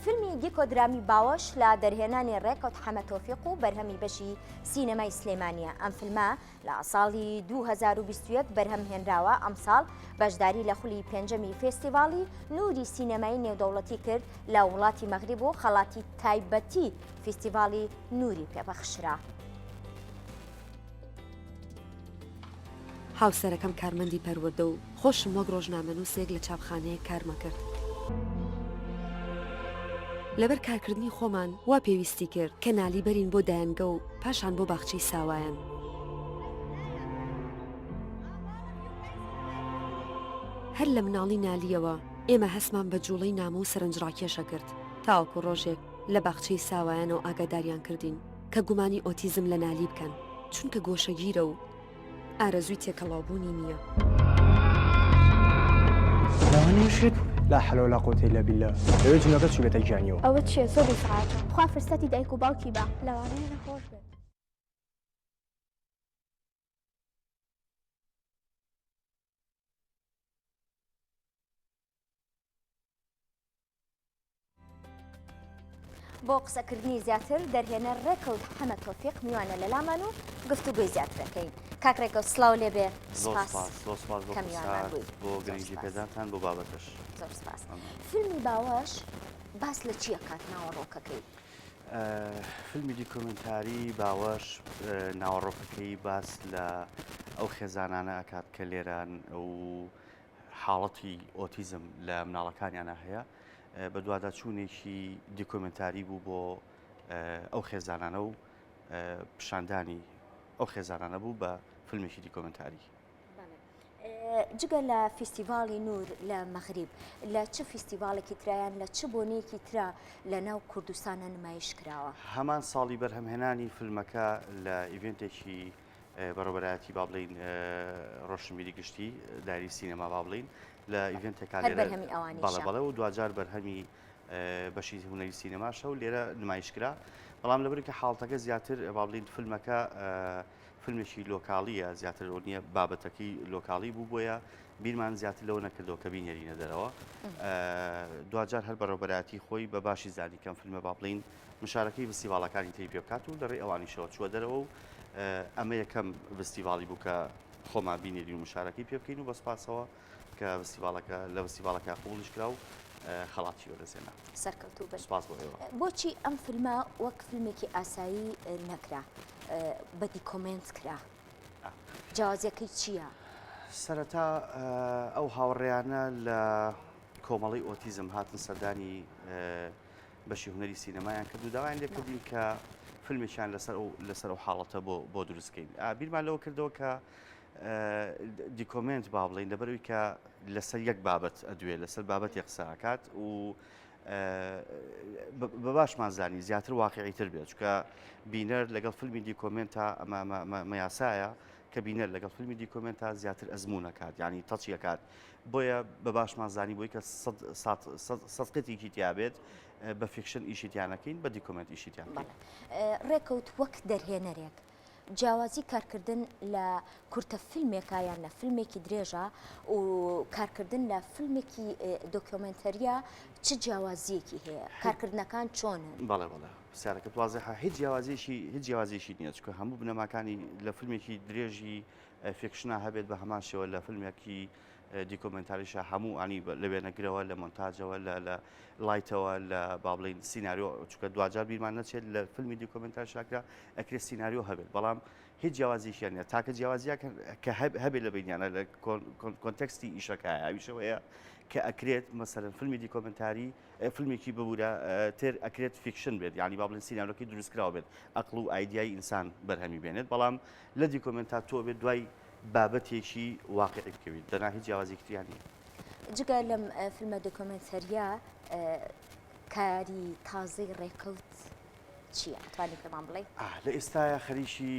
فیلمی دیکۆدرامی باوەش لە دەرهێنانی ڕێکەوت حەمە تۆفیق و بەرهەمی بەشی سینەمای سلێمانیە. ئەم فیلمە لە ساڵی 2021 بەرهەم هێنراوە. ئەم ساڵ بەشداری لە خولی پێنجەمی فێستیڤاڵی نوری سینەمای نێودەوڵەتی کرد لە وڵاتی مەغریب و خەڵاتی تایبەتی فێستیڤاڵی نوری پێبەخشرا. هاوسەرەکەم کارمەندی پەروەردە و خۆشم وەک ڕۆژنامەنووسێک لە چاپخانەیە کارمە کرد. لەبەر کارکردنی خۆمان وا پێویستی کرد کە نالی بەرین بۆ دایانگە و پاشان بۆ باخچەی ساوایان. هەر لە مناڵی نالیەوە ئێمە هەسمان بە جوڵەی نامە و سەرنجڕاکێشە کرد تاوەکو ڕۆژێک لە باخچەی ساوایانەوە ئاگاداریان کردین کە گومانی ئۆتیزم لە نالی بکەن چونکە گۆشەگیرە و ئارەزووی تێکەڵاوبوونی نییە. لا حول ولا قوة إلا بالله. لو جنبت شو بتجانيو. ئەوە چیە زۆر سعاتە خوا فرسەتی دایک و باوکی بە لەوانەیە نەخۆش بێت. بۆ قسەکردنی زیاتر دەرهێنە ڕێکەوت حەمە تۆفیق میوانە لە لامان و گفتوگوی زیاترەکەین. کاک ڕێکەوت سڵاو لێبێ. سپاس بۆ گرنگی پێدانتان بۆ بابەتش. زۆر سپاس. فیلمی باوەش باس لە چییە کات ناوەڕۆکەکەی؟ فیلمی دیکۆمنتاری باوەش ناوەڕۆکەکەی باس لە ئەو خێزانانە ئەکات کە لێران و حاڵەتی ئۆتیزم لە مناڵەکانیانە هەیە بە دوواداچوونێکی دیکۆمنتاری بوو بۆ ئەو خێزانانە و پیشاندانی ئەو خێزانانە بوو بە فیلمێکی دیکۆمنتاری. جگە لە فیستیڤاڵی نور لە مەغریب لە چه فیستیڤاڵێکی ترایان لە چه بۆنەیەکی ترا لە ناو کوردستانە نمایش کراوە؟ هەمان ساڵی بەرهەمهێنانی فیلمەکە لە ئیڤێنتێکی بەڕێوەبەرایەتی با بڵین ڕۆشنبیری گشتی داری سینەما با بڵین لە ئیڤێنتێکا بەڵێ و دوجار بەرهەمی بەشی هونەری سینەماشە و لێرە نمایشکرا. بەڵام لەبەری کە حاڵەتەکە زیاتر با بڵین فیلمەکە فیلمێکی لۆکاڵیە زیاتر نییە بابەتەکەی لۆکاڵی بوو بۆیە بیرمان زیاتر لەوە نەکردەوە کە بینێرینە دەرەوە. دوجار هەر بەڕێوەبەرایەتی خۆی بە باشی زانی کەم فیلمە با بڵین مشارەکەی فستیڤاڵەکانی تری پێ بکات و لەڕێی ئەوانیشەوە چووە دەرەوە و ئەمە یەکەم فستیڤاڵی بوو کە خۆمان بینێرین و مشارەکەی پێ بکەین و بەسپاسەوە کە فستیڤاڵەکە لە فستیڤاڵەکە قبوڵیش کرا و خەڵاتی وەرزێنا. سەرکەوتوو بن. سپاس بۆ ئێوە. بۆچی ئەم فیلمە وەک فیلمێکی ئاسایی نەکرا بە دیکۆمنت کرا؟ جیازەکەی چییە؟ سەرەتا ئەو هاوڕێیانە لە کۆمەڵی ئۆتیزم هاتن سەردانی بەشی هونەری سینەمایان کرد و داوایان لێ کردین کە فیلمێکیان لەسەر ئەو حاڵەتە بۆ دروستکەین. بیرمان لەوە کردەوە کە دیکۆمنت با بڵین لەبەرەوەی کە لەسەر یەک بابەت ئەدوێت لەسەر بابەت قسەکات و بە باشمان زانی زیاتر واقعیتر بێت چکە بینەر لەگەڵ فیلمی دیکۆمنتە ئەمە مەیاسایە کە بینەر لەگەڵ فیلمی دیکۆمنتە زیاتر ئەزمونەکات ینی تەچیەکات بۆیە بە باشمان زانی بۆی کە سەدقەتێکی تیابێت بە فیکشن ئیشیتیانەکەین بە دیکۆمنت ئیشیتیان. ڕێکەوت وەک دەرهێنەرێک جیاوازی کارکردن لە کورتە فیلمێکە یان لە فیلمێکی درێژە و کارکردن لە فیلمێکی دۆکیۆمنتەریە چ جیاوازیەکی هەیە؟ کارکردنەکان چۆنن؟ بەڵێ پرسیارەکەت وازەحە هیچ جیاوازیشی نییە چکە هەموو بنەماکانی لە فیلمێکی درێژی فیکشنا هەبێت بە هەمان شێوە لە فیلمێکی دیکۆمنتاریشە هەموو ئانی لە وێنەگرەوە لە مۆنتاژەوە لە لایتەوە لە با بڵین سیناریۆ چکە دوجار بیرمان نەچێت لە فیلمی دیکۆمنتار شاکرا ئەکرێت سیناریۆ هەبێت بەڵام هیچ جیاوازیشیان نیە تاکە جیاوازیە کە هەبێت لە بینیانە لە کۆنتەکستی ئیشەکە ئاویشەوەیە کە ئەکرێت مەسەرەن فیلمی دیکۆمنتاری فیلمێکی ببوورە تر ئەکرێت فیکشن بێت ینی با بڵین سیناریۆکەی دروستکراوە بێت ئەقڵ و ئایدیای ئینسان بەرهەمی بێنێت بەڵام لە دیکۆمنتار تۆ بێت دوای بابەتێکی واقعی بکەویت دەنا هیچ جیاوازیەکتیان نیە. جگە لەم فیلمە دۆکۆمنتەریە کاری تازەی ڕێکەوت چییە؟ توانی پێمان بڵێ؟ لە ئێستاە خەریکی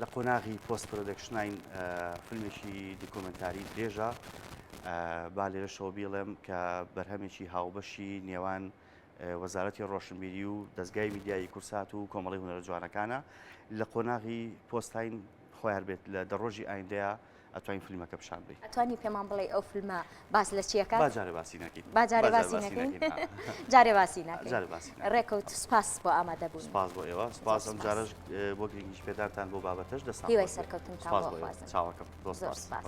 لە قۆناغی پۆست پرۆدەکشنین فیلمێکی دیکۆمنتاری درێژە با لێرەشەوە بیڵێم کە بەرهەمێکی هاوبەشی نێوان وەزارەتی ڕۆشنبیری و دەستگای میدیایی کورسات و کۆمەڵی هونەرە جوانەکانە لە قۆناغی پۆستین خۆیان بێت لە دەڕۆژی ئایندەیە ئەتوانین فیلمەکە پیشان بێ. ئەتوانی پێمان بڵێ ئەو فیلمە باس لە چیەکە؟ باجارێ باسی نەکەین. باجارێ باسی نەکەین. جارێ باسی نەکەین. جارێ باسی نەکەین. ڕێکەوت سپاس بۆ ئامادەبوون. سپاس بۆ ئێوە. سپاس ئەم جارەش بۆ گرنگیش پێدارتان بۆ بابەتەش دەسا. هیوای سەرکەوتنتان بۆ خوازم. چاوەکەم. زۆر سپاس.